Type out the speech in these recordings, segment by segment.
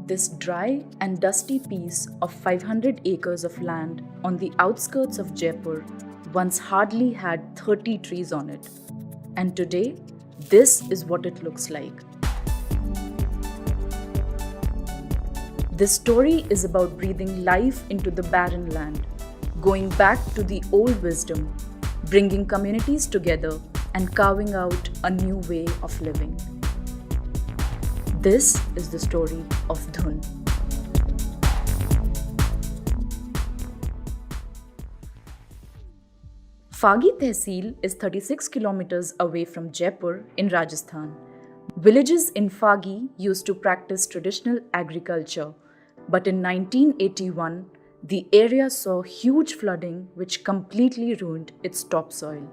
this dry and dusty piece of 500 acres of land on the outskirts of Jaipur once hardly had 30 trees on it. And today, this is what it looks like. This story is about breathing life into the barren land, going back to the old wisdom, bringing communities together and carving out a new way of living. This is the story of Dhun. Phagi Tehsil is 36 kilometers away from Jaipur in Rajasthan. Villages in Phagi used to practice traditional agriculture, but in 1981, the area saw huge flooding which completely ruined its topsoil.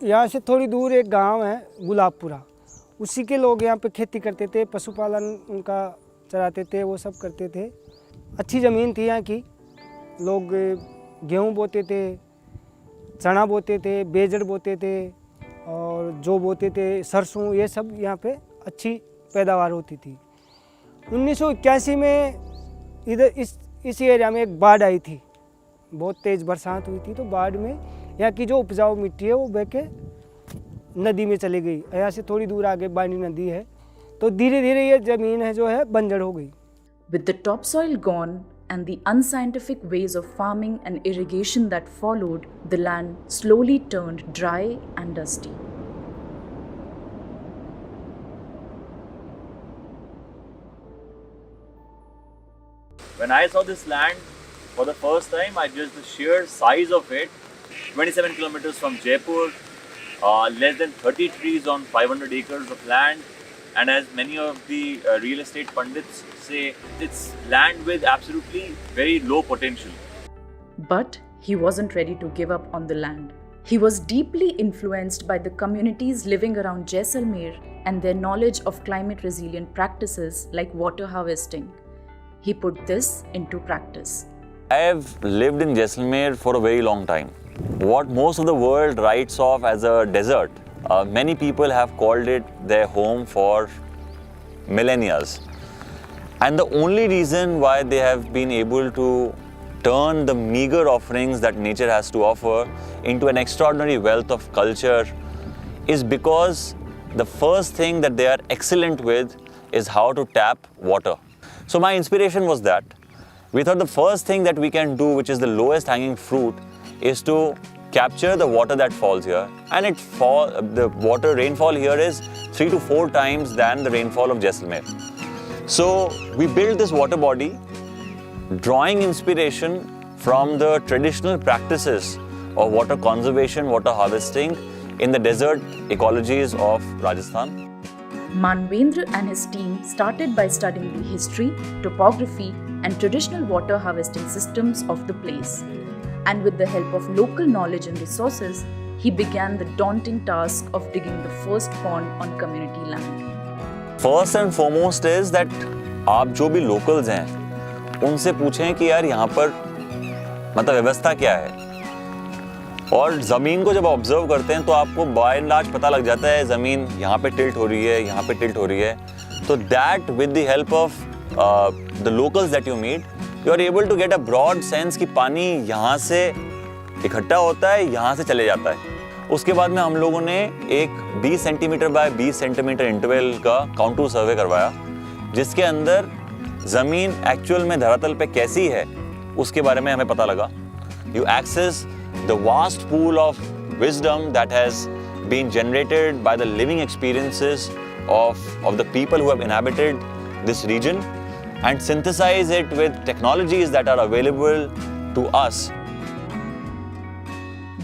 यहाँ से थोड़ी दूर एक गांव है गुलाबपुरा, उसी के लोग यहाँ पे खेती करते थे, पशुपालन उनका चराते थे, वो सब करते थे। अच्छी ज़मीन थी यहाँ की, लोग गेहूँ बोते थे, चना बोते थे, बेजड़ बोते थे और जो बोते थे सरसों, ये सब यहाँ पे अच्छी पैदावार होती थी। 1981 में इधर इस एरिया में एक बाढ़ आई थी, बहुत तेज़ बरसात हुई थी, तो बाढ़ में यहाँ की जो उपजाऊ मिट्टी है वो बह के नदी में चली गई। यहाँ से थोड़ी दूर आगे बानी नदी है, तो धीरे धीरे ये ज़मीन है जो है बंजर हो गई। With the topsoil gone and the unscientific ways of farming and irrigation that followed, the land slowly turned dry and dusty. When I saw this land for the first time, the sheer size of it, 27 kilometers from Jaipur, less than 30 trees on 500 acres of land, and as many of the real estate pundits say, it's land with absolutely very low potential. But he wasn't ready to give up on the land. He was deeply influenced by the communities living around Jaisalmer and their knowledge of climate resilient practices like water harvesting. He put this into practice. I have lived in Jaisalmer for a very long time. What most of the world writes off as a desert, many people have called it their home for millennia. And the only reason why they have been able to turn the meager offerings that nature has to offer into an extraordinary wealth of culture is because the first thing that they are excellent with is how to tap water. So my inspiration was that. We thought the first thing that we can do, which is the lowest hanging fruit, is to capture the water that falls here. And the rainfall here is 3 to 4 times than the rainfall of Jaisalmer. So we built this water body, drawing inspiration from the traditional practices of water conservation, water harvesting in the desert ecologies of Rajasthan. Manavendra and his team started by studying the history, topography, and traditional water harvesting systems of the place. And with the help of local knowledge and resources, he began the daunting task of digging the first pond on community land. First and foremost is that आप जो भी locals हैं, उनसे पूछें कि यार यहाँ पर मतलब व्यवस्था क्या है। और ज़मीन को जब ऑब्जर्व करते हैं तो आपको बाय एंड लार्ज पता लग जाता है ज़मीन यहाँ पे टिल्ट हो रही है, यहाँ पे टिल्ट हो रही है। तो that with the help of the locals that you meet, you are able to get a broad sense कि पानी यहाँ से इकट्ठा होता है, यहाँ से चले जाता है। उसके बाद में हम लोगों ने एक 20 सेंटीमीटर बाय 20 सेंटीमीटर इंटरवल का काउंटूर सर्वे करवाया, जिसके अंदर ज़मीन एक्चुअल में धरातल पे कैसी है उसके बारे में हमें पता लगा। You access the vast pool of wisdom that has been generated by the living experiences of the people who have inhabited this region and synthesize it with technologies that are available to us.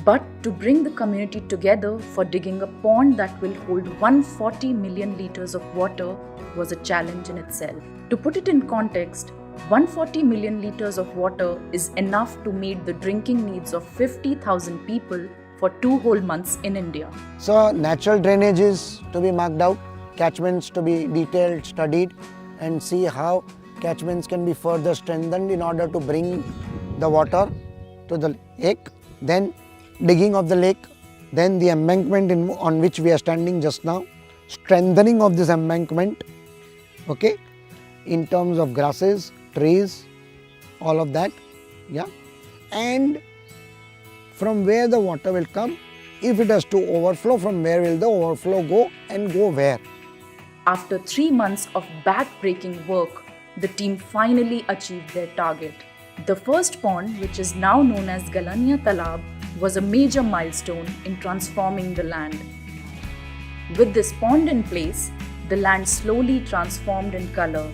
But to bring the community together for digging a pond that will hold 140 million liters of water was a challenge in itself. To put it in context, 140 million liters of water is enough to meet the drinking needs of 50,000 people for 2 whole months in India. So natural drainage is to be marked out, catchments to be detailed, studied, and see how catchments can be further strengthened in order to bring the water to the lake. Then digging of the lake, then the embankment on which we are standing just now, strengthening of this embankment, okay, in terms of grasses, trees, all of that. Yeah. And from where the water will come, if it has to overflow, from where will the overflow go and go where? After 3 months of back-breaking work, the team finally achieved their target. The first pond, which is now known as Galania Talab, was a major milestone in transforming the land. With this pond in place, the land slowly transformed in color.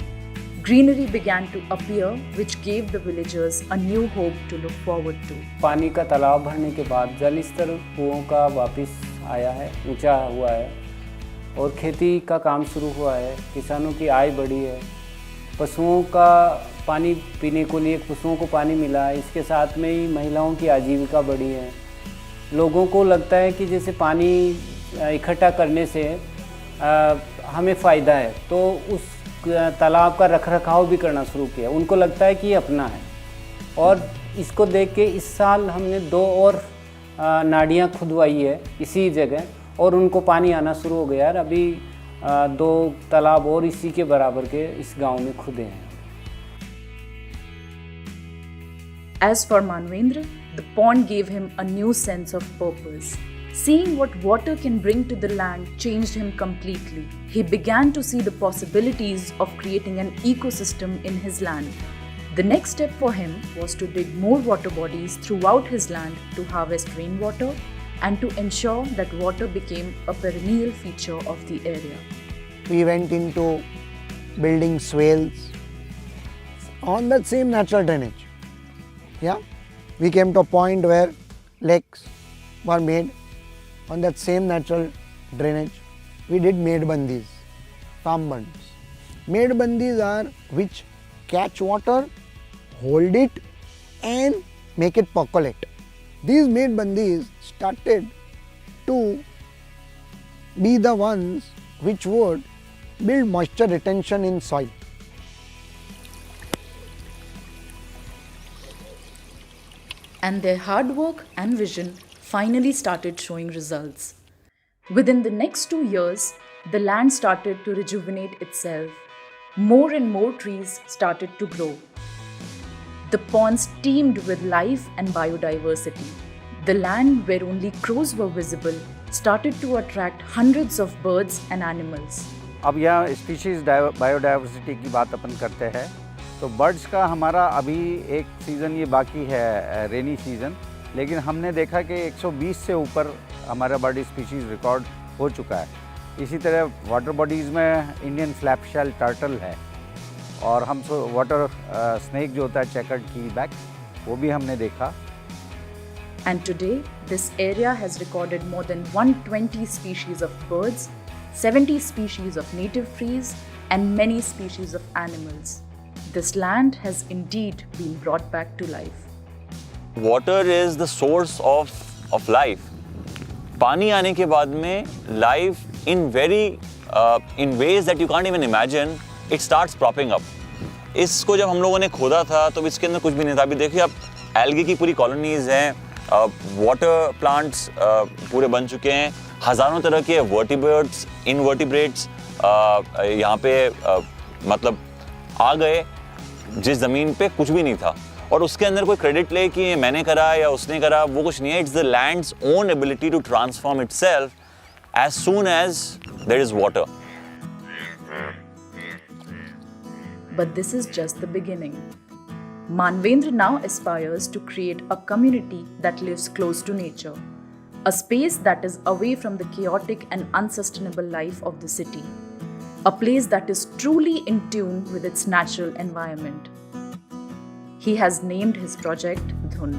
Greenery began to appear, which gave the villagers a new hope to look forward to. पानी का तालाब भरने के बाद जल स्तर कुओं का वापस आया है, ऊंचा हुआ है और खेती का काम शुरू हुआ है। किसानों की आय बढ़ी है। पशुओं का पानी पीने को लिए पशुओं को पानी मिला है। इसके साथ में ही महिलाओं की आजीविका बढ़ी है। लोगों को लगता है कि जैसे पानी इकट्ठा करने से हमें फ़ायदा है, तो उस तालाब का रखरखाव भी करना शुरू किया। उनको लगता है कि ये अपना है और इसको देख के इस साल हमने 2 और नाड़ियाँ खुदवाई है इसी जगह और उनको पानी आना शुरू हो गया। अभी 2 तालाब और इसी के बराबर के इस गांव में खुदे हैं। As for Manavendra, the pond gave him a new sense of purpose. Seeing what water can bring to the land changed him completely. He began to see the possibilities of creating an ecosystem in his land. The next step for him was to dig more water bodies throughout his land to harvest rainwater and to ensure that water became a perennial feature of the area. We went into building swales on that same natural drainage. Yeah, we came to a point where lakes were made on that same natural drainage. We did medbandis, farm bunds. Medbandis are which catch water, hold it and make it percolate. These medbandis started to be the ones which would build moisture retention in soil. And their hard work and vision finally started showing results. Within the next 2 years, the land started to rejuvenate itself. More and more trees started to grow. The ponds teemed with life and biodiversity. The land where only crows were visible started to attract hundreds of birds and animals. अब यहाँ species biodiversity की बात अपन करते हैं, तो birds का हमारा अभी एक सीज़न ये बाकी है, रेनी सीज़न, लेकिन हमने देखा कि 120 से ऊपर हमारा बर्ड स्पीशीज़ रिकॉर्ड हो चुका है। इसी तरह वाटर बॉडीज़ में इंडियन फ्लैपशेल टर्टल है और हम वाटर स्नेक जो होता है चेकर्ड कीलबैक, वो भी हमने देखा। And today, this area has recorded more than 120 species of birds, 70 species of native trees, and many species of animals. This land has indeed been brought back to life. Water is the source of life. पानी आने के बाद में life in ways that you can't even imagine, it starts propping up. इसको जब हम लोगों ने खोदा था तो इसके अंदर कुछ भी नहीं था। अभी देखिए आप एल्गी की पूरी कॉलोनीज हैं, वाटर प्लांट्स पूरे बन चुके हैं, हज़ारों तरह के वर्टिब्रेट्स, इनवर्टिब्रेट्स यहाँ पे मतलब आ गए जिस ज़मीन पे कुछ भी नहीं था। और उसके अंदर कोई क्रेडिट ले कि मैंने करा या उसने करा, वो कुछ नहीं है। It's the land's own ability to transform itself as soon as there is water. But this is just the beginning. Manavendra now aspires to create a community that lives close to nature, a space that is away from the chaotic and unsustainable life of the city, a place that is truly in tune with its natural environment. He has named his project Dhun.